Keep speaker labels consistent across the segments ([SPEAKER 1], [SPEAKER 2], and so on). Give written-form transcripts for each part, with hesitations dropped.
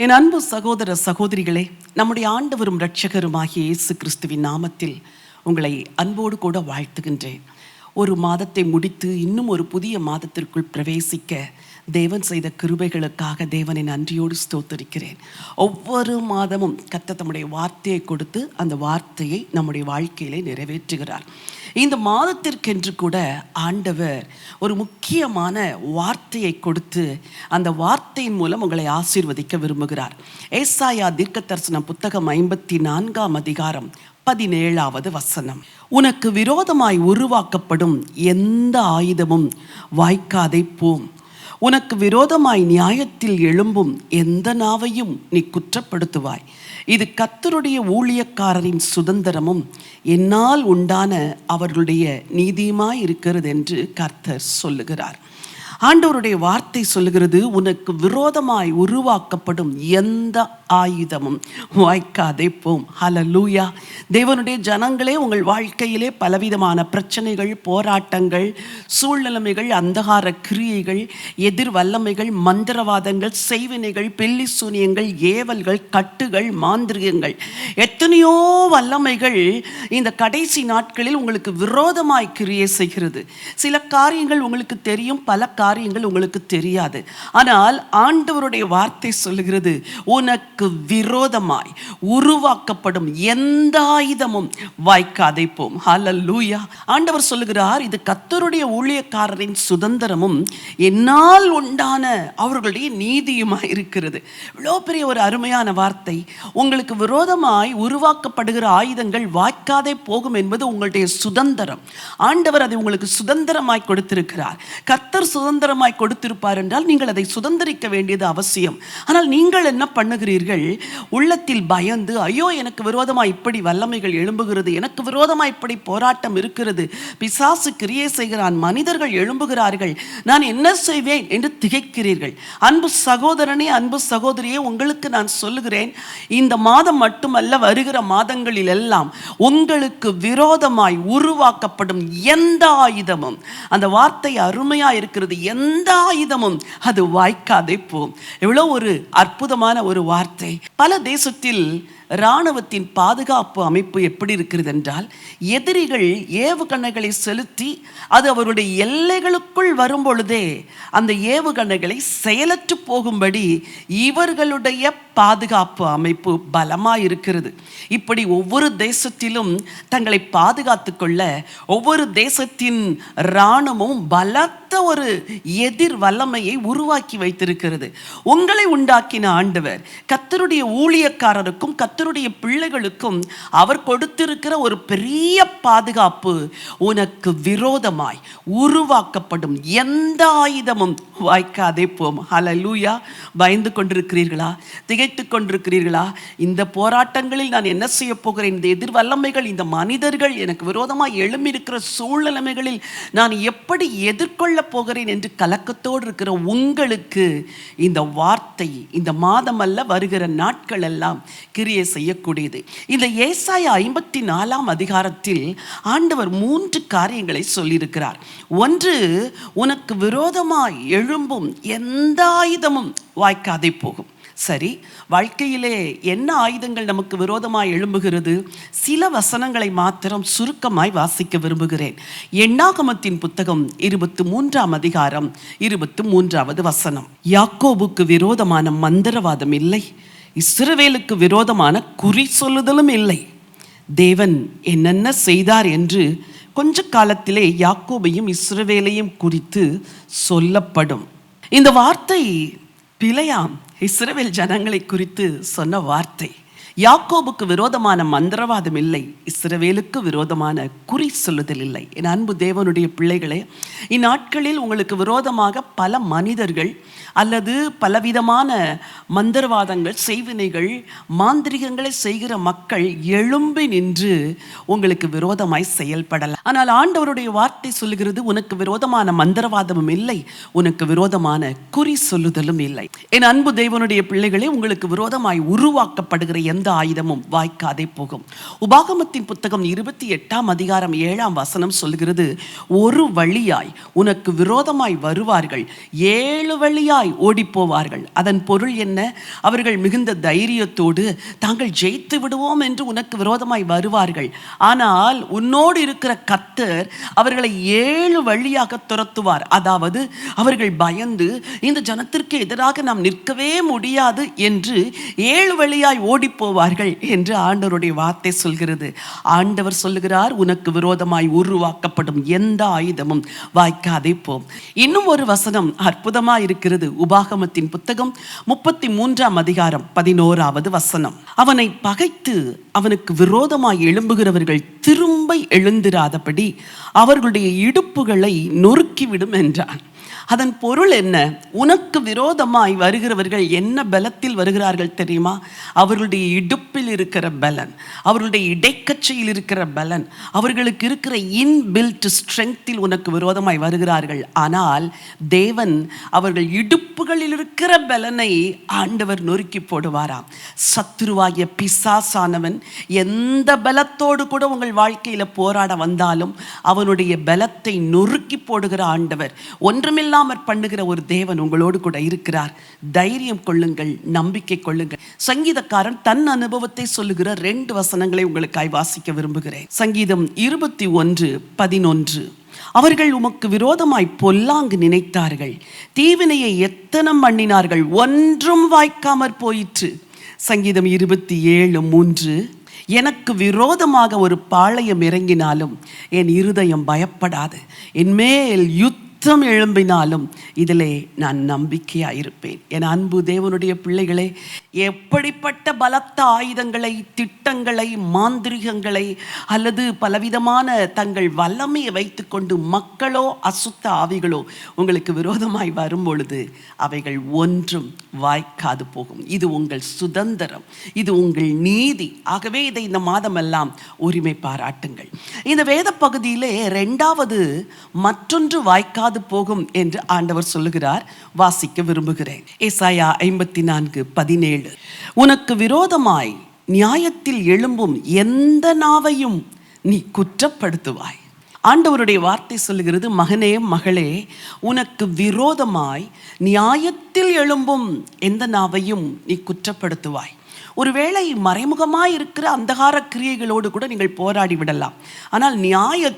[SPEAKER 1] என் அன்பு சகோதர சகோதரிகளே, நம்முடைய ஆண்டவரும் இரட்சகருமாகிய இயேசு கிறிஸ்துவின் நாமத்தில் உங்களை அன்போடு கூட வாழ்த்துகின்றேன். ஒரு மாதத்தை முடித்து இன்னும் ஒரு புதிய மாதத்திற்குள் பிரவேசிக்க தேவன் செய்த கிருபைகளுக்காக தேவனை நன்றியோடு ஸ்தோத்திரிக்கிறேன். ஒவ்வொரு மாதமும் கர்த்தர் தம்முடைய வார்த்தையை கொடுத்து அந்த வார்த்தையை நம்முடைய வாழ்க்கையிலே நிறைவேற்றுகிறார். இந்த மாதத்திற்கென்று கூட ஆண்டவர் ஒரு முக்கியமான வார்த்தையை கொடுத்து அந்த வார்த்தையின் மூலம் உங்களை ஆசீர்வதிக்க விரும்புகிறார். ஏசாயா தீர்க்கதரிசன புத்தகம் 54 அதிகாரம் 17 வசனம். உனக்கு விரோதமாய் உருவாக்கப்படும் எந்த ஆயுதமும் வாய்க்காதே போம். உனக்கு விரோதமாய் நியாயத்தில் எழும்பும் எந்த நாவையும் நீ குற்றப்படுத்துவாய். இது கர்த்தருடைய ஊழியக்காரரின் சுதந்திரமும் என்னால் உண்டான அவர்களுடைய நீதியுமாய் இருக்கிறது என்று கர்த்தர் சொல்லுகிறார். ஆண்டவருடைய வார்த்தை சொல்லுகிறது, உனக்கு விரோதமாய் உருவாக்கப்படும் எந்த ஆயுதமும் வாய்க்காதே போம். ஹல்லேலூயா. தேவனுடைய ஜனங்களே, உங்கள் வாழ்க்கையிலே பலவிதமான பிரச்சனைகள், போராட்டங்கள், சூழ்நிலைமைகள், அந்தகார கிரியைகள், எதிர் வல்லமைகள், மந்திரவாதங்கள், செய்வினைகள், பெல்லி சூனியங்கள், ஏவல்கள், கட்டுகள், மாந்திரிகங்கள், எத்தனையோ வல்லமைகள் இந்த கடைசி நாட்களில் உங்களுக்கு விரோதமாய் கிரியை செய்கிறது. சில காரியங்கள் உங்களுக்கு தெரியும், பல காரியங்கள் உங்களுக்கு தெரியாது. ஆனால் ஆண்டவருடைய வார்த்தை சொல்லுகிறது, உனக்கு விரோதமாய் உருவாக்கப்படும் எந்த ஆயுதமும் வாய்க்காதே போம். ஹல்லேலூயா. ஆண்டவர் சொல்லுகிறார், இது கர்த்தருடைய ஊழியக்காரரின் சுதந்திரமும் என்னால் உண்டான அவர்களுடைய நீதியுமாய் இருக்கிறது. இவ்வளோ பெரிய ஒரு அருமையான வார்த்தை. உங்களுக்கு விரோதமாய் உருவாக்கப்படுகிற ஆயுதங்கள் வாய்க்காதே போகும் என்பது உங்களுடைய சுதந்திரம். ஆண்டவர் அதை உங்களுக்கு சுதந்திரமாய் கொடுத்திருக்கிறார். கர்த்தர் சுதந்திரமாய் கொடுத்திருப்பார் என்றால் நீங்கள் அதை சுதந்திரிக்க வேண்டியது அவசியம். ஆனால் நீங்கள் என்ன பண்ணுகிறீர்கள்? உள்ளத்தில் பயந்து, ஐயோ எனக்கு விரோதமாய் இப்படி வல்லமைகள் எழும்புகிறது, எனக்கு விரோதமாய் இப்படி போராட்டம் இருக்கிறது, பிசாசு கிரியை செய்கிறான், மனிதர்கள் எழும்புகிறார்கள், நான் என்ன செய்வேன் என்று திகைக்கிறீர்கள். அன்பு சகோதரனே, அன்பு சகோதரியே, உங்களுக்கு நான் சொல்லுகிறேன், இந்த மாதம் மட்டுமல்ல, வருகிற மாதங்களில் எல்லாம் உங்களுக்கு விரோதமாய் உருவாக்கப்படும் எந்த ஆயுதமும், அந்த வார்த்தை அருமையா இருக்கிறது, எந்த ஆயுதமும் அது வாய்க்காதே போம். எவ்வளோ ஒரு அற்புதமான ஒரு வார்த்தை. பல தேசத்தில் இராணுவத்தின் பாதுகாப்பு அமைப்பு எப்படி இருக்கிறது என்றால், எதிரிகள் ஏவுகணைகளை செலுத்தி அது அவருடைய எல்லைகளுக்குள் வரும் பொழுதே அந்த ஏவுகணைகளை செயலற்று போகும்படி இவர்களுடைய பாதுகாப்பு அமைப்பு பலமாக இருக்கிறது. இப்படி ஒவ்வொரு தேசத்திலும் தங்களை பாதுகாத்து கொள்ள ஒவ்வொரு தேசத்தின் இராணுவமும் பலத்த ஒரு எதிர் வல்லமையை உருவாக்கி வைத்திருக்கிறது. உங்களை உண்டாக்கின ஆண்டவர் கர்த்தருடைய ஊழியக்காரருக்கும் கர்த்தருடைய பிள்ளைகளுக்கும் அவர் கொடுத்திருக்கிற ஒரு பெரிய பாதுகாப்பு. உனக்கு விரோதமாய் உருவாக்கப்படும் எந்த ஆயுதமும் வாய்க்காதே போம். ஹல்லேலூயா. பயந்து கொண்டிருக்கிறீர்களா? திகைத்து கொண்டிருக்கிறீர்களா? இந்த போராட்டங்களில் நான் என்ன செய்ய போகிறேன்? இந்த எதிர் வல்லமைகள், இந்த மனிதர்கள் எனக்கு விரோதமாய் எழும்பியிருக்கிற சூழ்நிலைமைகளில் நான் எப்படி எதிர்கொள்ள போகிறேன் என்று கலக்கத்தோடு இருக்கிற உங்களுக்கு இந்த வார்த்தை இந்த மாதம் அல்ல, வருகிற நாட்கள் எல்லாம் கிரியை செய்யக்கூடியது. இந்த ஏசாயா 54 அதிகாரத்தில் ஆண்டவர் 3 காரியங்களை சொல்லியிருக்கிறார். ஒன்று, உனக்கு விரோதமாய் எழும்பும் எந்த ஆயுதமும் வாய்க்காதே போகும். சரி, வாழ்க்கையிலே என்ன ஆயுதங்கள் நமக்கு விரோதமாய் எழும்புகிறது? சில வசனங்களை மாத்திரம் சுருக்கமாய் வாசிக்க விரும்புகிறேன். எண்ணாகமத்தின் புத்தகம் 23 அதிகாரம் 23 வசனம். யாக்கோபுக்கு விரோதமான மந்திரவாதம் இல்லை, இஸ்ரவேலுக்கு விரோதமான குறி சொல்லுதலும் இல்லை. தேவன் என்னென்ன செய்தார் என்று கொஞ்ச காலத்திலே யாக்கோபையும் இஸ்ரவேலையும் குறித்து சொல்லப்படும். இந்த வார்த்தை பிழையாம். இஸ்ரவேல் ஜனங்களை குறித்து சொன்ன வார்த்தை. யாக்கோபுக்கு விரோதமான மந்திரவாதம் இல்லை, இஸ்ரவேலுக்கு விரோதமான குறி சொல்லுதல் இல்லை. என் அன்பு தேவனுடைய பிள்ளைகளே, இந்நாட்களில் உங்களுக்கு விரோதமாக பல மனிதர்கள் அல்லது பலவிதமான மந்திரவாதங்கள், செய்வினைகள், மாந்திரிகங்களை செய்கிற மக்கள் எழும்பி நின்று உங்களுக்கு விரோதமாய் செயல்படலாம். ஆனால் ஆண்டவருடைய வார்த்தை சொல்லுகிறது, உனக்கு விரோதமான மந்திரவாதமும் இல்லை, உனக்கு விரோதமான குறி சொல்லுதலும் இல்லை. என் அன்பு தேவனுடைய பிள்ளைகளே, உங்களுக்கு விரோதமாய் உருவாக்கப்படுகிற எந்த ஆயுதமும் வாய்க்காதே போகும். உபாகமத்தின் புத்தகம் 28ஆம் அதிகாரம் 7ஆம் வசனம் சொல்கிறது, ஒரு வழியாய் உனக்கு விரோதமாய் வருவார்கள், 7 வழியாய் ஓடிப்போவார்கள். அதன் பொருள் என்ன? அவர்கள் மிகுந்த தைரியத்தோடு தாங்கள் ஜெயித்து விடுவோம் என்று உனக்கு விரோதமாய் வருவார்கள். ஆனால் உன்னோடு இருக்கிற கர்த்தர் அவர்களை 7 வழியாக துரத்துவார். அதாவது அவர்கள் பயந்து இந்த ஜனத்திற்கு எதிராக நாம் நிற்கவே முடியாது என்று 7 வழியாய் ஓடி போவார்கள் என்று ஆண்டவருடைய வார்த்தை சொல்கிறது. ஆண்டவர் சொல்லுகிறார், உனக்கு விரோதமாய் உருவாக்கப்படும் எந்த ஆயுதமும் வாய்க்காதே போம். இன்னும் ஒரு வசனம் அற்புதமாய் இருக்கிறது. உபாகமத்தின் புத்தகம் 33ஆம் அதிகாரம் 11வது வசனம், அவனை பகைத்து அவனுக்கு விரோதமாய் எழும்புகிறவர்கள் திரும்ப எழுந்திராதபடி அவர்களுடைய இடுப்புகளை நொறுக்கிவிடும் என்றான். அதன் பொருள் என்ன? உனக்கு விரோதமாய் வருகிறவர்கள் என்ன பலத்தில் வருகிறார்கள் தெரியுமா? அவர்களுடைய இடுப்பில் இருக்கிற பலன், அவர்களுடைய இடைக்கச்சையில் இருக்கிற பலன், அவர்களுக்கு இருக்கிற இன்பில்ட் ஸ்ட்ரெங்த்தில் உனக்கு விரோதமாய் வருகிறார்கள். ஆனால் தேவன் அவர்கள் இடுப்புகளில் இருக்கிற பலனை ஆண்டவர் நொறுக்கி போடுவாராம். சத்துருவாகிய பிசாசானவன் எந்த பலத்தோடு கூட உங்கள் வாழ்க்கையில போராட வந்தாலும் அவனுடைய பலத்தை நொறுக்கி போடுகிற ஆண்டவர், ஒன்றுமில்லாமல் பண்ணுகிற ஒரு தேவன் உங்களோடு கூட இருக்கிறார். தைரியம் கொள்ளுங்கள், நம்பிக்கை கொள்ளுங்கள். சங்கீதக்காரன் தன் அனுபவத்தை சொல்லுகிற 2 வசனங்களை உங்களுக்காய் வாசிக்க விரும்புகிறேன். சங்கீதம் 21:11, அவர்கள் உமக்கு விரோதமாய் பொல்லாங்கு நினைத்தார்கள், தீவினையை எத்தனம் பண்ணினார்கள், ஒன்றும் வாய்க்காமற் போயிற்று. சங்கீதம் 27:3, எனக்கு விரோதமாக ஒரு பாளையம் இறங்கினாலும் என் இருதயம் பயப்படாது, என்மேல் யுத்தம் எழும்பினாலும் இதிலே நான் நம்பிக்கையாயிருப்பேன். என் அன்பு தேவனுடைய பிள்ளைகளே, எப்படிப்பட்ட பலத்த ஆயுதங்களை, திட்டங்களை, மாந்திரிகங்களை அல்லது பலவிதமான தங்கள் வல்லமையை வைத்துக்கொண்டு மக்களோ அசுத்த ஆவிகளோ உங்களுக்கு விரோதமாய் வரும் பொழுது அவைகள் ஒன்றும் வாய்க்காது போகும். இது உங்கள் சுதந்திரம், இது உங்கள் நீதி. ஆகவே இதை இந்த மாதமெல்லாம் உரிமை பாராட்டுங்கள். இந்த வேத பகுதியிலே 2வது மற்றொன்று வாய்க்காது போகும் என்று ஆண்டவர் சொல்லுகிறார். வாசிக்க விரும்புகிறேன். ஏசாயா 54:17, உனக்கு விரோதமாய் நியாயத்தில் எழும்பும் எந்த நாவையும் நீ குற்றப்படுத்துவாய். ஆண்டவருடைய வார்த்தை சொல்லுகிறது, மகனே மகளே, உனக்கு விரோதமாய் நியாயத்தில் எழும்பும் எந்த நாவையும் நீ குற்றப்படுத்துவாய். ஒருவேளை மறைமுகமாய் இருக்கிற அந்தகார கிரியைகளோடு கூட நீங்கள் போராடி விடலாம். ஆனால் நியாய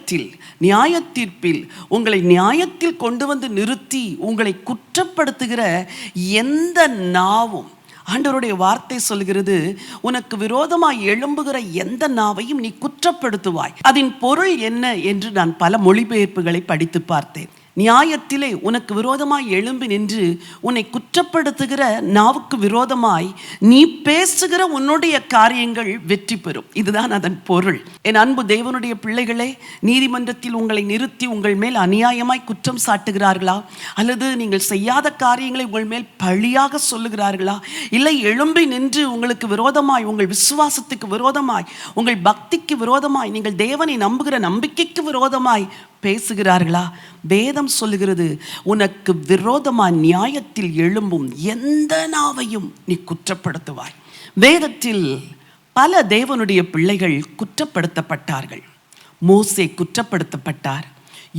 [SPEAKER 1] தீர்ப்பில் உங்களை நியாயத்தில் கொண்டு வந்து நிறுத்தி உங்களை குற்றப்படுத்துகிற எந்த நாவும், ஆண்டவருடைய வார்த்தை சொல்கிறது, உனக்கு விரோதமாய் எழும்புகிற எந்த நாவையும் நீ குற்றப்படுத்துவாய். அதன் பொருள் என்ன என்று நான் பல மொழிபெயர்ப்புகளை படித்து பார்த்தேன். நியாயத்திலே உனக்கு விரோதமாய் எழும்பி நின்று உன்னை குற்றப்படுத்துகிற நாவுக்கு விரோதமாய் நீ பேசுகிற உன்னுடைய காரியங்கள் வெற்றி பெறும். இதுதான் அதன் பொருள். என் அன்பு தேவனுடைய பிள்ளைகளே, நீதிமன்றத்தில் உங்களை நிறுத்தி உங்கள் மேல் அநியாயமாய் குற்றம் சாட்டுகிறார்களா? அல்லது நீங்கள் செய்யாத காரியங்களை உங்கள் மேல் பழியாக சொல்லுகிறார்களா? இல்லை எழும்பி நின்று உங்களுக்கு விரோதமாய், உங்கள் விசுவாசத்துக்கு விரோதமாய், உங்கள் பக்திக்கு விரோதமாய், நீங்கள் தேவனை நம்புகிற நம்பிக்கைக்கு விரோதமாய் பேசுகிறார்களா? வேதம் சொல்லுகிறது, உனக்கு விரோதமாய் நியாயத்தில் எழும்பும் எந்த நாவையும் நீ குற்றப்படுத்துவாய். வேதத்தில் பல தேவனுடைய பிள்ளைகள் குற்றப்படுத்தப்பட்டார்கள். மோசே குற்றப்படுத்தப்பட்டார்,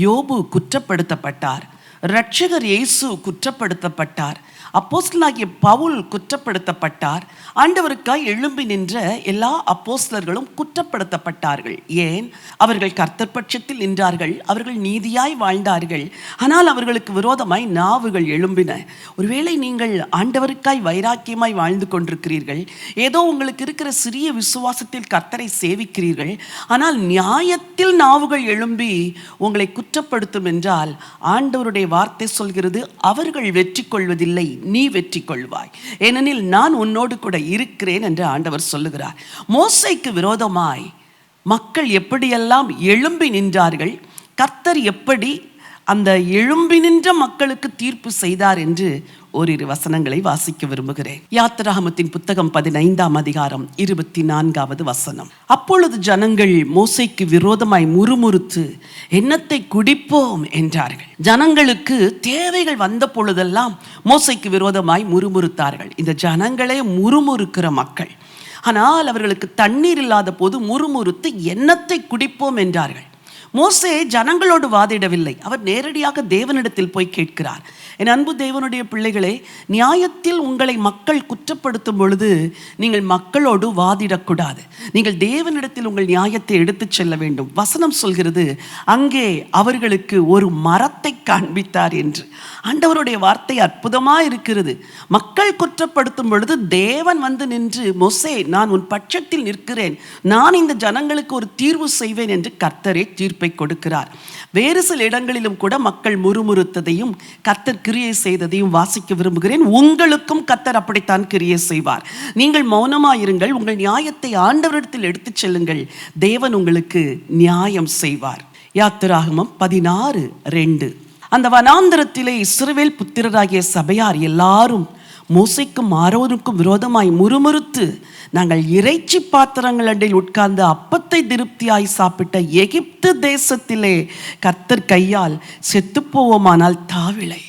[SPEAKER 1] யோபு குற்றப்படுத்தப்பட்டார், இரட்சகர் இயேசு குற்றப்படுத்தப்பட்டார், அப்போஸ்தலனாகிய பவுல் குற்றப்படுத்தப்பட்டார். ஆண்டவருக்காய் எழும்பி நின்ற எல்லா அப்போஸ்தலர்களும் குற்றப்படுத்தப்பட்டார்கள். ஏன்? அவர்கள் கர்த்தர் பட்சத்தில் நின்றார்கள், அவர்கள் நீதியாய் வாழ்ந்தார்கள். ஆனால் அவர்களுக்கு விரோதமாய் நாவுகள் எழும்பின. ஒருவேளை நீங்கள் ஆண்டவருக்காய் வைராக்கியமாய் வாழ்ந்து கொண்டிருக்கிறீர்கள், ஏதோ உங்களுக்கு இருக்கிற சிறிய விசுவாசத்தில் கர்த்தரை சேவிக்கிறீர்கள், ஆனால் நியாயத்தில் நாவுகள் எழும்பி உங்களை குற்றப்படுத்தும் என்றால் ஆண்டவருடைய வார்த்தை சொல்கிறது, அவர்கள் வெற்றி கொள்வதில்லை, நீ வெற்றி கொள்வாய், ஏனெனில் நான் உன்னோடு கூட இருக்கிறேன் என்று ஆண்டவர் சொல்லுகிறார். மோசேக்கு விரோதமாய் மக்கள் எப்படியெல்லாம் எழும்பி நின்றார்கள், கர்த்தர் எப்படி அந்த எழும்பி நின்ற மக்களுக்கு தீர்ப்பு செய்தார் என்று ஓரிரு வசனங்களை வாசிக்க விரும்புகிறேன். யாத்திராகமத்தின் புத்தகம் 15ஆம் அதிகாரம் 24வது வசனம். அப்பொழுது ஜனங்கள் மோசேக்கு விரோதமாய் முறுமுறுத்து என்னத்தை குடிப்போம் என்றார்கள். ஜனங்களுக்கு தேவைகள் வந்த பொழுதெல்லாம் மோசேக்கு விரோதமாய் முறுமுறுத்தார்கள். இந்த ஜனங்களே முறுமுறுக்கிற மக்கள். ஆனால் அவர்களுக்கு தண்ணீர் இல்லாத போது முறுமுறுத்து என்னத்தை குடிப்போம் என்றார்கள். மோசே ஜனங்களோடு வாதிடவில்லை, அவர் நேரடியாக தேவனிடத்தில் போய் கேட்கிறார். என் அன்பு தேவனுடைய பிள்ளைகளே, நியாயத்தில் உங்களை மக்கள் குற்றப்படுத்தும் பொழுது நீங்கள் மக்களோடு வாதிடக்கூடாது. நீங்கள் தேவனிடத்தில் உங்கள் நியாயத்தை எடுத்துச் செல்ல வேண்டும். வசனம் சொல்கிறது, அங்கே அவர்களுக்கு ஒரு மரத்தை காண்பித்தார் என்று. ஆண்டவருடைய வார்த்தை அற்புதமாக இருக்கிறது. மக்கள் குற்றப்படுத்தும் பொழுது தேவன் வந்து நின்று, மோசே, நான் உன் பட்சத்தில் நிற்கிறேன், நான் இந்த ஜனங்களுக்கு ஒரு தீர்வு செய்வேன் என்று கர்த்தரே தீர்ப்பை கொடுக்கிறார். வேறு சில இடங்களிலும் கூட மக்கள் முறுமுறுத்ததையும் கர்த்தர் கிரியை செய்ததையும் வாசிக்க விரும்புகிறேன். உங்களுக்கும் கர்த்தர் அப்படித்தான் கிரியை செய்வார். நீங்கள் மௌனமாயிருங்கள், உங்கள் நியாயத்தை ஆண்டவரிடத்தில் எடுத்துச் செல்லுங்கள், தேவன் உங்களுக்கு நியாயம் செய்வார். யாத்திராகமம் 16:2. அந்த வனாந்தரத்திலே இஸ்ரவேல் புத்திரராகிய சபையார் எல்லாரும் மோசேக்கும் ஆரோனுக்கும் விரோதமாய் முறுமுறுத்து, நாங்கள் இறைச்சி பாத்திரங்கள் அண்டையில் உட்கார்ந்து அப்பத்தை திருப்தியாய் சாப்பிட்ட எகிப்து தேசத்திலே கர்த்தர் கையால் செத்துப்போவோமானால் தாவிலை.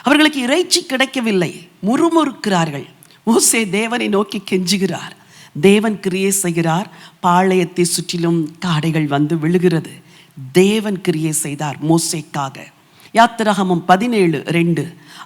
[SPEAKER 1] அவர்களுக்கு இறைச்சி கிடைக்கவில்லை, முறுமுறுக்கிறார்கள். மோசே தேவனை நோக்கி கெஞ்சுகிறார். தேவன் கிரியை செய்கிறார். பாளையத்தை சுற்றிலும் காடைகள் வந்து விழுகிறது. தேவன் கிரியை செய்தார் மோசேக்காக. யாத்திராகமம் 17:2.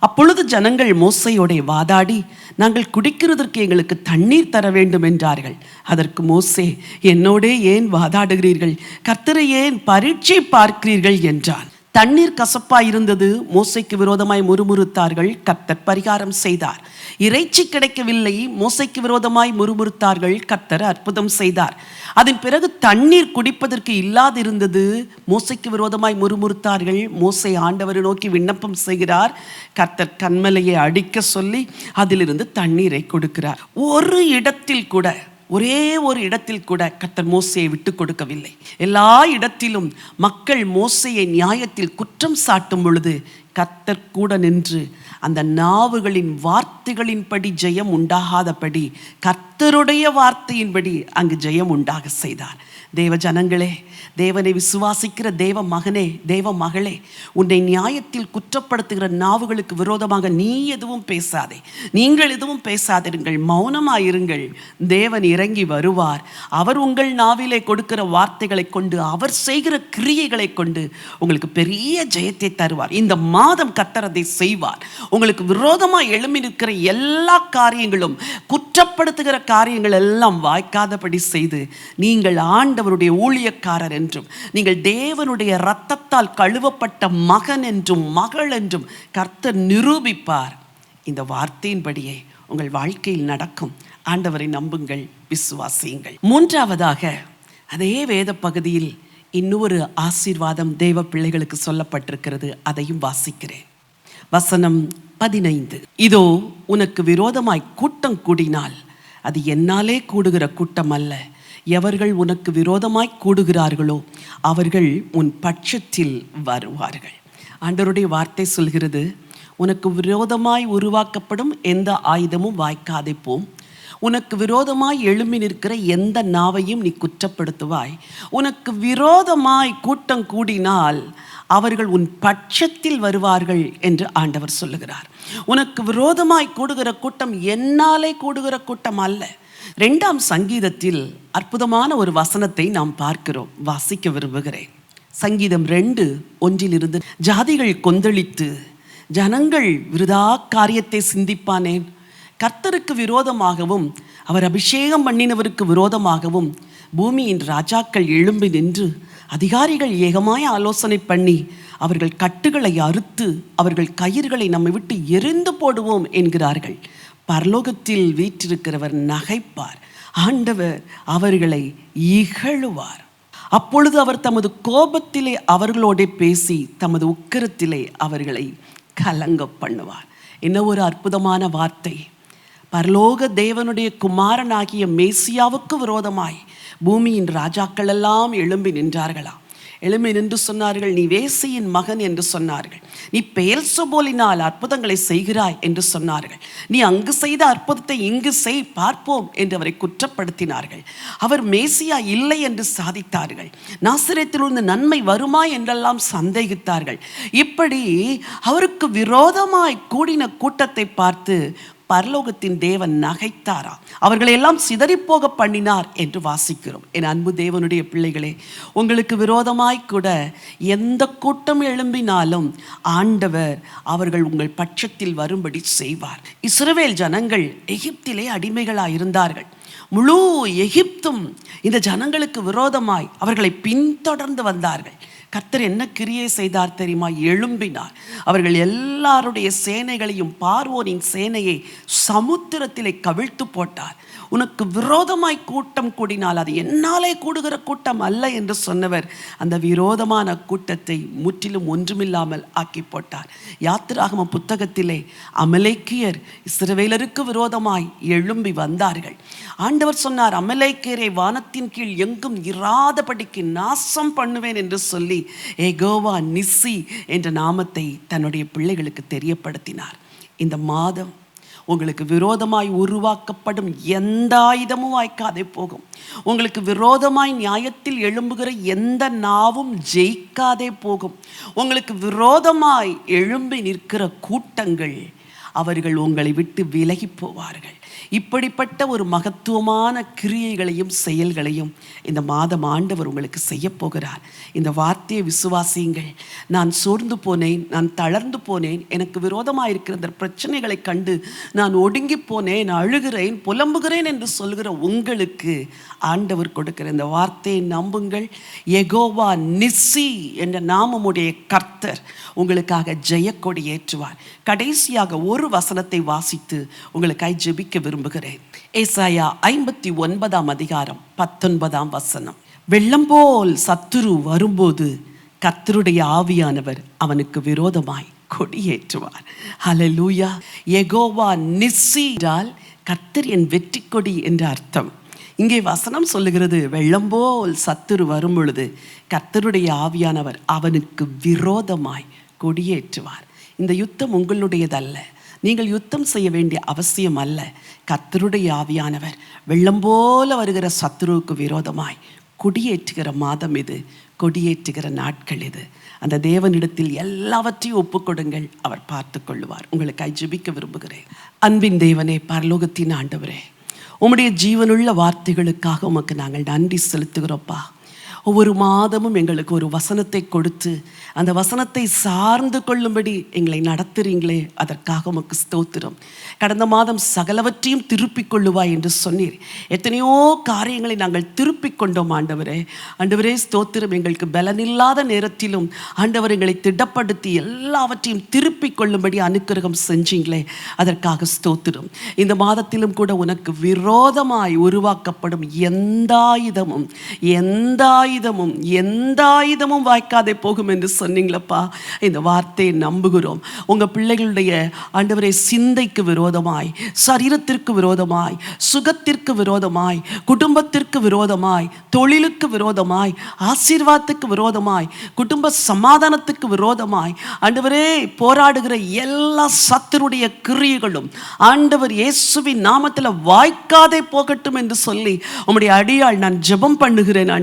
[SPEAKER 1] அப்பொழுது ஜனங்கள் மோசேயோட வாதாடி, நாங்கள் குடிக்கிறதற்கு எங்களுக்கு தண்ணீர் தர வேண்டும் என்றார்கள். அதற்கு மோசே, என்னோடே ஏன் வாதாடுகிறீர்கள்? கர்த்தரை ஏன் பரீட்சை பார்க்கிறீர்கள் என்றான். தண்ணீர் கசப்பாய் இருந்தது. மோசேக்கு விரோதமாய் முறுமுறுத்தார்கள். கர்த்தர் பரிகாரம் செய்தார். இறைச்சி கிடைக்கவில்லை. மோசேக்கு விரோதமாய் முறுமுறுத்தார்கள். கர்த்தர் அற்புதம் செய்தார். அதன் பிறகு தண்ணீர் குடிப்பதற்கு இல்லாதிருந்தது. மோசேக்கு விரோதமாய் முறுமுறுத்தார்கள். மோசே ஆண்டவரை நோக்கி விண்ணப்பம் செய்கிறார். கர்த்தர் கன்மலையை அடிக்க சொல்லி அதிலிருந்து தண்ணீரை கொடுக்கிறார். ஒரு இடத்தில் கூட, ஒரே ஒரு இடத்தில் கூட கர்த்தர் மோசேயை விட்டு கொடுக்கவில்லை. எல்லா இடத்திலும் மக்கள் மோசேயை நியாயத்தில் குற்றம் சாட்டும் பொழுது கர்த்தர் கூட நின்று அந்த நாவுகளின் வார்த்தைகளின்படி ஜெயம் உண்டாகாதபடி கர்த்தருடைய வார்த்தையின்படி அங்கு ஜெயம் உண்டாக செய்தார். தேவ ஜனங்களே, தேவனை விசுவாசிக்கிற தேவ மகனே, தேவ மகளே, உன்னை நியாயத்தில் குற்றப்படுத்துகிற நாவுகளுக்கு விரோதமாக நீ எதுவும் பேசாதே, நீங்கள் எதுவும் பேசாதிருங்கள், மௌனமாயிருங்கள். தேவன் இறங்கி வருவார். அவர் உங்கள் நாவிலே கொடுக்கிற வார்த்தைகளை கொண்டு, அவர் செய்கிற கிரியைகளை கொண்டு உங்களுக்கு பெரிய ஜெயத்தை தருவார். இந்த மாதம் கர்த்தர் அதை செய்வார். உங்களுக்கு விரோதமாக எழும்பி நிற்கிற எல்லா காரியங்களும், குற்றப்படுத்துகிற காரியங்கள் எல்லாம் வாய்க்காதபடி செய்து, நீங்கள் ஆண்டவருடைய ஊழியக்காரர் என்றும், நீங்கள் தேவனுடைய இரத்தத்தால் கழுவப்பட்ட மகன் என்றும் மகள் என்றும் கர்த்தர் நிரூபிப்பார். இந்த வார்த்தையின்படியே உங்கள் வாழ்க்கையில் நடக்கும். ஆண்டவரை நம்புங்கள், விசுவாசியுங்கள். மூன்றாவதாக, அதே வேத பகுதியில் இன்னொரு ஆசீர்வாதம் தேவ பிள்ளைகளுக்கு சொல்லப்பட்டிருக்கிறது. அதையும் வாசிக்கிறேன். வசனம் 15. இதோ, உனக்கு விரோதமாய் கூட்டம் கூடினால் அது என்னாலே கூடுகிற கூட்டம் அல்ல. எவர்கள் உனக்கு விரோதமாய் கூடுகிறார்களோ அவர்கள் உன் பட்சத்தில் வருவார்கள். ஆண்டவருடைய வார்த்தை சொல்கிறது, உனக்கு விரோதமாய் உருவாக்கப்படும் எந்த ஆயுதமும் வாய்க்காதே போம். உனக்கு விரோதமாய் எழும்பி நிற்கிற எந்த நாவையும் நீ குற்றப்படுத்துவாய். உனக்கு விரோதமாய் கூட்டம் கூடினால் அவர்கள் உன் பட்சத்தில் வருவார்கள் என்று ஆண்டவர் சொல்லுகிறார். உனக்கு விரோதமாய் கூடுகிற கூட்டம் என்னாலே கூடுகிற கூட்டம் அல்ல. 2ஆம் சங்கீதத்தில் அற்புதமான ஒரு வசனத்தை நாம் பார்க்கிறோம். வாசிக்க விரும்புகிறேன். சங்கீதம் 2:1 ஜாதிகள் கொந்தளித்து ஜனங்கள் விருதா காரியத்தை சிந்திப்பானேன். கர்த்தருக்கு விரோதமாகவும் அவர் அபிஷேகம் பண்ணினவருக்கு விரோதமாகவும் பூமியின் ராஜாக்கள் எழும்பி நின்று அதிகாரிகள் ஏகமாய் ஆலோசனை பண்ணி அவர்கள் கட்டுகளை அறுத்து அவர்கள் கயிறுகளை நம்மை விட்டு எரிந்து போடுவோம் என்கிறார்கள். பரலோகத்தில் வீற்றிருக்கிறவர் நகைப்பார். ஆண்டவர் அவர்களை இகழுவார். அப்பொழுது அவர் தமது கோபத்திலே அவர்களோட பேசி தமது உக்கிரத்திலே அவர்களை கலங்க பண்ணுவார். என்ன ஒரு அற்புதமான வார்த்தை! பரலோக தேவனுடைய குமாரனாகிய மேசியாவுக்கு விரோதமாய் பூமியின் ராஜாக்கள் எல்லாம் எழும்பி நின்றார்களாம். எழும்பி நின்று சொன்னார்கள், நீ வேசியின் மகன் என்று சொன்னார்கள். நீ பெயல்செபூலினால் அற்புதங்களை செய்கிறாய் என்று சொன்னார்கள். நீ அங்கு செய்த அற்புதத்தை இங்கு செய் பார்ப்போம் என்று அவரை குற்றப்படுத்தினார்கள். அவர் மேசியா இல்லை என்று சாதித்தார்கள். நாசரேத்திலிருந்து நன்மை வருமா என்றெல்லாம் சந்தேகித்தார்கள். இப்படி அவருக்கு விரோதமாய் கூடின கூட்டத்தை பார்த்து பரலோகத்தின் தேவன் நகைத்தாரா, அவர்களை எல்லாம் சிதறிப்போக பண்ணினார் என்று வாசிக்கிறோம். என் அன்பு தேவனுடைய பிள்ளைகளே, உங்களுக்கு விரோதமாய் கூட எந்த கூட்டம் எழும்பினாலும் ஆண்டவர் அவர்கள் உங்கள் பட்சத்தில் வரும்படி செய்வார். இஸ்ரவேல் ஜனங்கள் எகிப்திலே அடிமைகளாய் இருந்தார்கள். முழு எகிப்தும் இந்த ஜனங்களுக்கு விரோதமாய் அவர்களை பின்தொடர்ந்து வந்தார்கள். கர்த்தர் என்ன கிரியை செய்தார் தெரியுமா? எழும்பினார். அவர்கள் எல்லாருடைய சேனைகளையும் பார்வோனின் சேனையை சமுத்திரத்திலே கவிழ்த்து போட்டார். உனக்கு விரோதமாய் கூட்டம் கூடினால் அது என்னாலே கூடுகிற கூட்டம் அல்ல என்று சொன்னவர் அந்த விரோதமான கூட்டத்தை முற்றிலும் ஒன்றுமில்லாமல் ஆக்கி போட்டார். யாத்திராகம புத்தகத்திலே அமலேக்கியர் இஸ்ரவேலருக்கு விரோதமாய் எழும்பி வந்தார்கள். ஆண்டவர் சொன்னார், அமலேக்கியரை வானத்தின் கீழ் எங்கும் இராதபடிக்கு நாசம் பண்ணுவேன் என்று சொல்லி யெகோவா நிஸ்ஸி என்ற நாமத்தை தன்னுடைய பிள்ளைகளுக்கு தெரியப்படுத்தினார். இந்த மாதம் உங்களுக்கு விரோதமாய் உருவாக்கப்படும் எந்த ஆயுதமும் வாய்க்காதே போகும். உங்களுக்கு விரோதமாய் நியாயத்தில் எழும்புகிற எந்த நாவும் ஜெயிக்காதே போகும். உங்களுக்கு விரோதமாய் எழும்பி நிற்கிற கூட்டங்கள் அவர்கள் உங்களை விட்டு விலகி போவார்கள். இப்படிப்பட்ட ஒரு மகத்துவமான கிரியைகளையும் செயல்களையும் இந்த மாதம் ஆண்டவர் உங்களுக்கு செய்ய போகிறார். இந்த வார்த்தையை விசுவாசியுங்கள். நான் சோர்ந்து போனேன், நான் தளர்ந்து போனேன், எனக்கு விரோதமாக இருக்கிற இந்த பிரச்சனைகளை கண்டு நான் ஒடுங்கி போனேன், அழுகிறேன், புலம்புகிறேன் என்று சொல்கிற உங்களுக்கு ஆண்டவர் கொடுக்கிற இந்த வார்த்தையை நம்புங்கள். யெகோவா நிஸ்ஸி என்ற நாமமுடைய கர்த்தர் உங்களுக்காக ஜெயக்கொடி ஏற்றுவார். கடைசியாக ஒரு வசனத்தை வாசித்து உங்களுக்காக ஜெபிக்க விரும்புகிறேன். ஏசாயா 59 அதிகாரம் 19 வசனம். வெள்ளம் போல் சத்துரு வரும்போது கர்த்தருடைய ஆவியானவர் அவனுக்கு விரோதமாய் கொடியேற்றுவார். ஹல்லேலூயா. யெகோவா நிஸ்ஸி என்றால் கர்த்தர் என் வெற்றி கொடி என்ற அர்த்தம். இங்கே வசனம் சொல்லுகிறது, வெள்ளம் போல் சத்துரு வரும் பொழுது கர்த்தருடைய ஆவியானவர் அவனுக்கு விரோதமாய் கொடியேற்றுவார். இந்த யுத்தம் உங்களுடையதல்ல. நீங்கள் யுத்தம் செய்ய வேண்டிய அவசியம் அல்ல. கர்த்தருடைய ஆவியானவர் வெள்ளம் போல வருகிற சத்துருவுக்கு விரோதமாய் கொடியேற்றுகிற மாதம் இது, கொடியேற்றுகிற நாட்கள் இது. அந்த தேவனிடத்தில் எல்லாவற்றையும் ஒப்புக்கொடுங்கள், அவர் பார்த்து கொள்ளுவார். உங்களுக்காய் ஜெபிக்க விரும்புகிறேன். அன்பின் தேவனே, பரலோகத்தின் ஆண்டவரே, உம்முடைய ஜீவனுள்ள வார்த்தைகளுக்காக உமக்கு நாங்கள் நன்றி செலுத்துகிறோப்பா. ஒவ்வொரு மாதமும் எங்களுக்கு ஒரு வசனத்தை கொடுத்து அந்த வசனத்தை சார்ந்து கொள்ளும்படி எங்களை நடத்துறீங்களே, அதற்காக உமக்கு ஸ்தோத்திரம். கடந்த மாதம் சகலவற்றையும் திருப்பிக் கொள்ளுவாய் என்று சொன்னீர். எத்தனையோ காரியங்களை நாங்கள் திருப்பிக் கொண்டோம் ஆண்டவரே. ஆண்டவரே ஸ்தோத்திரம். எங்களுக்கு பலனில்லாத நேரத்திலும் ஆண்டவர் எங்களை திடப்படுத்தி எல்லாவற்றையும் திருப்பிக் கொள்ளும்படி அனுக்கிரகம் செஞ்சீங்களே, அதற்காக ஸ்தோத்திரம். இந்த மாதத்திலும் கூட உனக்கு விரோதமாய் உருவாக்கப்படும் எந்த ஆயுதமும் வாய்க்காதே போகும் என்று சொன்னீங்களப்பா. இந்த வார்த்தையை நம்புகிறோம். உங்க பிள்ளைகளுடைய ஆண்டவரே சிந்தைக்கு விரோதமாய், சரீரத்திற்கு விரோதமாய், சுகத்திற்கு விரோதமாய், குடும்பத்திற்கு விரோதமாய், தொழிலுக்கு விரோதமாய், ஆசீர்வாதத்துக்கு விரோதமாய், குடும்ப சமாதானத்துக்கு விரோதமாய் ஆண்டவரே போராடுகிற எல்லா சத்துருடைய கிரியைகளும் ஆண்டவர் இயேசுவின் நாமத்தில் வாய்க்காதே போகட்டும் என்று சொல்லி உம்முடைய அடியாள் நான் ஜெபம் பண்ணுகிறேன்.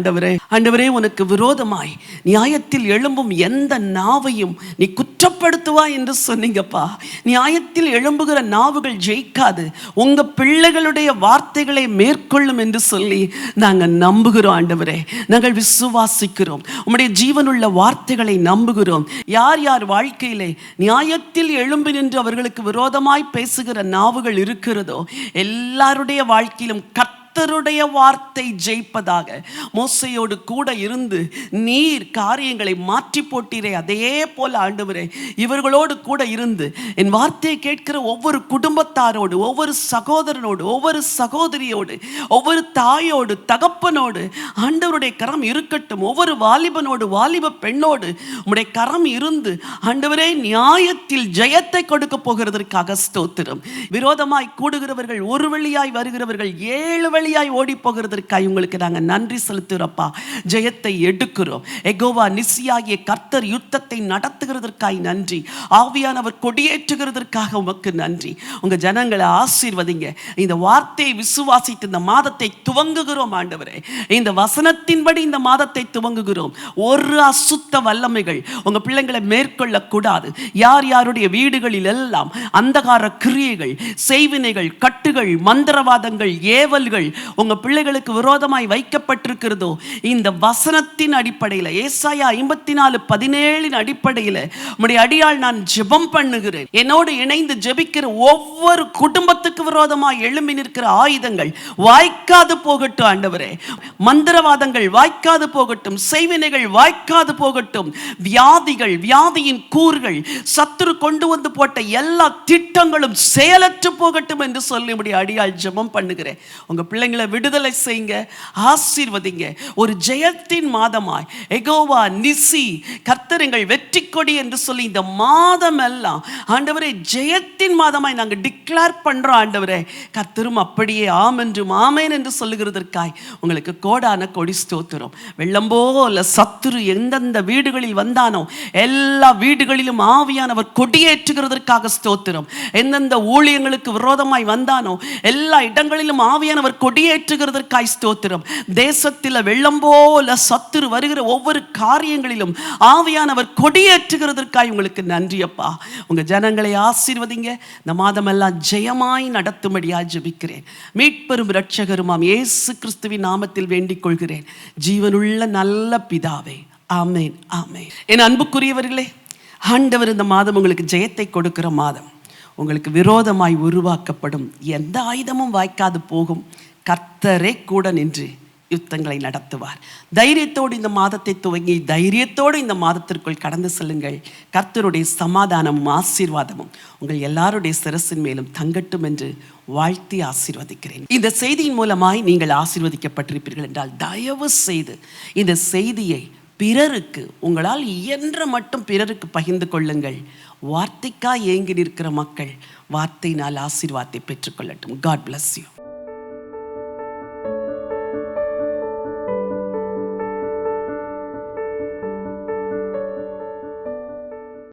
[SPEAKER 1] ஆண்டவரே உனக்கு விரோதமாய் நியாயத்தில் எழும்பும் எந்த நாவையும் நீ குற்றப்படுத்துவாய் என்று சொன்னீங்கப்பா. நியாயத்தில் எழும்புகிற நாவுகள் ஜெயிக்காது, உங்க பிள்ளைகளுடைய வார்த்தைகளை மேற்கொள்ளும் என்று சொல்லி நாங்கள் நம்புகிறோம். ஆண்டவரே, நாங்கள் விசுவாசிக்கிறோம். உம்முடைய ஜீவனுள்ள வார்த்தைகளை நம்புகிறோம். யார் யார் வாழ்க்கையிலே நியாயத்தில் எழும்பி நின்று அவர்களுக்கு விரோதமாய் பேசுகிற நாவுகள் இருக்கிறதோ எல்லாருடைய வாழ்க்கையிலும் கர்த்தருடைய வார்த்தை ஜெயிப்பதாக. மோசையோடு கூட இருந்து நீர் காரியங்களை மாற்றி போட்டீரே, அதே போல ஆண்டவரே இவர்களோடு கூட இருந்து என் வார்த்தையை கேட்கிற ஒவ்வொரு குடும்பத்தாரோடு, ஒவ்வொரு சகோதரனோடு, ஒவ்வொரு சகோதரியோடு, ஒவ்வொரு தாயோடு, தகப்பனோடு ஆண்டவருடைய கரம் இருக்கட்டும். ஒவ்வொரு வாலிபனோடு, வாலிப பெண்ணோடு உம்முடைய கரம் இருந்து ஆண்டவரே நியாயத்தில் ஜெயத்தை கொடுக்க போகிறதற்காக ஸ்தோத்திரம். விரோதமாய் கூடுகிறவர்கள் ஒரு வழியாய் வருகிறவர்கள் ஏழு வழி புத்திசாலியாய் ஓடி போகிறதற்காய் உங்களுக்கு நாங்கள் நன்றி செலுத்துகிறோப்பா. ஜெயத்தை எடுக்கிறோம். எகோவா நிசியாகிய கர்த்தர் யுத்தத்தை நடத்துகிறதற்காய் நன்றி. ஆவியானவர் கொடியேற்றுகிறதற்காக உமக்கு நன்றி. உங்க ஜனங்களை ஆசீர்வதிங்க. இந்த வார்த்தையை விசுவாசித்து இந்த மாதத்தை துவங்குகிறோம் ஆண்டவரே. இந்த வசனத்தின்படி இந்த மாதத்தை துவங்குகிறோம். ஒரு அசுத்த வல்லமைகள் உங்க பிள்ளைங்களை மேற்கொள்ள கூடாது. யார் யாருடைய வீடுகளில் எல்லாம் அந்தகார கிரியைகள், செய்வினைகள், கட்டுகள், மந்திரவாதங்கள், ஏவல்கள் உங்க பிள்ளைகளுக்கு விரோதமாய் வைக்கப்பட்டிருக்கிறதோ, இந்த வசனத்தின் அடிப்படையில், ஏசாயா 54:17 அடிப்படையில் உம்முடைய அடியாள் நான் ஜெபம் பண்ணுகிறேன். என்னோடு இணைந்து ஜெபிக்கிற ஒவ்வொரு குடும்பத்துக்கு விரோதமாய் எழும்பி நிற்கிற ஆயுதங்கள் வாய்க்காது போகட்டும் ஆண்டவரே. மந்திரவாதங்கள் வாய்க்காது போகட்டும், செய்வினைகள் வாய்க்காது போகட்டும், வியாதிகள், வியாதியின் கூறுகள், சத்துரு கொண்டு வந்து போட்ட எல்லா திட்டங்களும் செயலற்று போகட்டும் என்று சொல்லி முடிய அடியாள் ஜெபம் பண்ணுகிறேன். உங்க பிள்ளைங்களை விடுதலை செய்யுங்க, ஆசீர்வதிங்க. ஒரு ஜெயத்தின் மாதமாய் எகோவா நிசி கர்த்தர் எங்கள் வெற்றி கொடி என்று சொல்லி இந்த மாதம் எல்லாம் ஆண்டவரே ஜெயத்தின் மாதமாய் நாங்கள் டிக்ளேர் பண்றோம் ஆண்டவரே. கர்த்தரும் அப்படியே ஆம் என்றும் ஆமேன் என்று சொல்லுகிறதற்காய் உங்களுக்கு கோடான கொடி ஸ்தோத்திரம். வெள்ளம் போல சத்துரு எந்தெந்த வீடுகளில் வந்தானோ எல்லா வீடுகளிலும் ஆவியானவர் கொடியேற்றுகிறதற்காக ஸ்தோத்திரம். எந்தெந்த ஊழியங்களுக்கு விரோதமாய் வந்தானோ எல்லா இடங்களிலும் ஆவியானவர் கொடியேற்றுகிறதற்காய் ஸ்தோத்திரம். தேசத்தில் வெள்ளம் போல சத்துரு வருகிற ஒவ்வொரு காரியங்களிலும் ஆவியானவர் கொடியேற்றுகிறதற்காய் உங்களுக்கு நன்றி அப்பா. உங்க ஜனங்களை ஆசீர்வதிங்க. இந்த மாதமெல்லாம் ஜெயமாய் நடத்தும்படியா ஜெபிக்கிறேன். மீட்பெரும் இரட்சகருமாம் இயேசு கிறிஸ்துவின் நாமத்தில் வேண்டிக் கொள்கிறேன் ஜீவனுள்ள நல்ல பிதாவே. ஆமேன், ஆமேன். என் அன்புக்குரியவர்களே, ஆண்டவர் இந்த மாதம் உங்களுக்கு ஜெயத்தை கொடுக்கிற மாதம். உங்களுக்கு விரோதமாய் உருவாக்கப்படும் எந்த ஆயுதமும் வாய்க்காது போகும். கர்த்தரே கூட நின்று யுத்தங்களை நடத்துவார். தைரியத்தோடு இந்த மாதத்தை துவங்கி தைரியத்தோடு இந்த மாதத்திற்குள் கடந்து செல்லுங்கள். கர்த்தருடைய சமாதானமும் ஆசீர்வாதமும் உங்கள் எல்லாருடைய சிரசின் மேலும் தங்கட்டும் என்று வாழ்த்தி ஆசீர்வதிக்கிறேன். இந்த செய்தியின் மூலமாய் நீங்கள் ஆசீர்வதிக்கப்பட்டிருப்பீர்கள் என்றால் தயவு செய்து இந்த செய்தியை பிறருக்கு, உங்களால் இயன்ற மட்டும் பிறருக்கு பகிர்ந்து கொள்ளுங்கள். வார்த்தைக்காய் ஏங்கி நிற்கிற மக்கள் வார்த்தையினால் ஆசீர்வாதத்தை பெற்றுக்கொள்ளட்டும். God bless you.